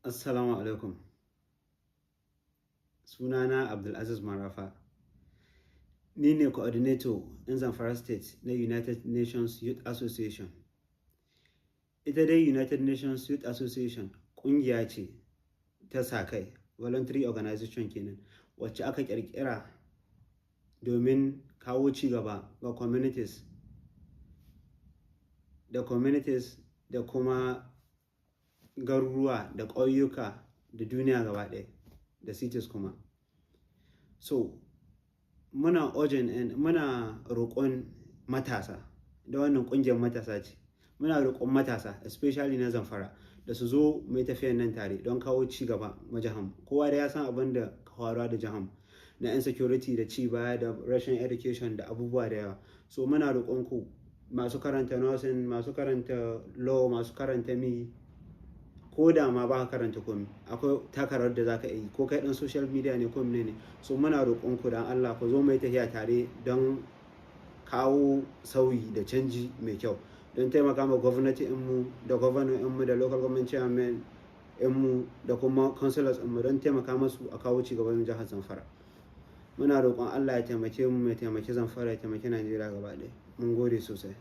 Assalamu alaikum. Sunana Abdulaziz Marafa. Ni ne coordinator in Zamfara State na United Nations Youth Association. Ita dai United Nations Youth Association ƙungiya ce ta sa-kai, voluntary organization kenan, wacce aka ƙirƙira domin kawo ci gaba ga communities da kuma garuruwa da ƙauyuka da duniya gaba ɗaya da cities kuma. So muna roƙon matasa, da wannan ƙungiyar matasa ce, muna roƙon matasa especially na Zamfara da su zo mai tafiyan nan tare don kawo ci gaba ma jihar. Kowa da ya san abin da ka faruwa da jihar na insecurity da ci baya da rashin education da abubuwa da yawa. So muna roƙon ku masu karanta nursing, masu karanta law, masu karanta ko da ma ba ka karanta komai, akwai takarar da za ka yi, ko kai ɗan social media ne ko mene ne. So muna roƙon ku dan Allah ku zo mai tafiya tare don kawo sauyi da canji mai kyau, don taimaka ma gwamnati mu da governor mu da local government chairman mu da kuma councillors mu, don taimaka masu a kawo ci gaban jihar Zamfara. Muna roƙon Allah ya taimake mu, ya taimaki Zamfara, ya taimaki Najeriya gaba ɗaya. Mun gode sosai.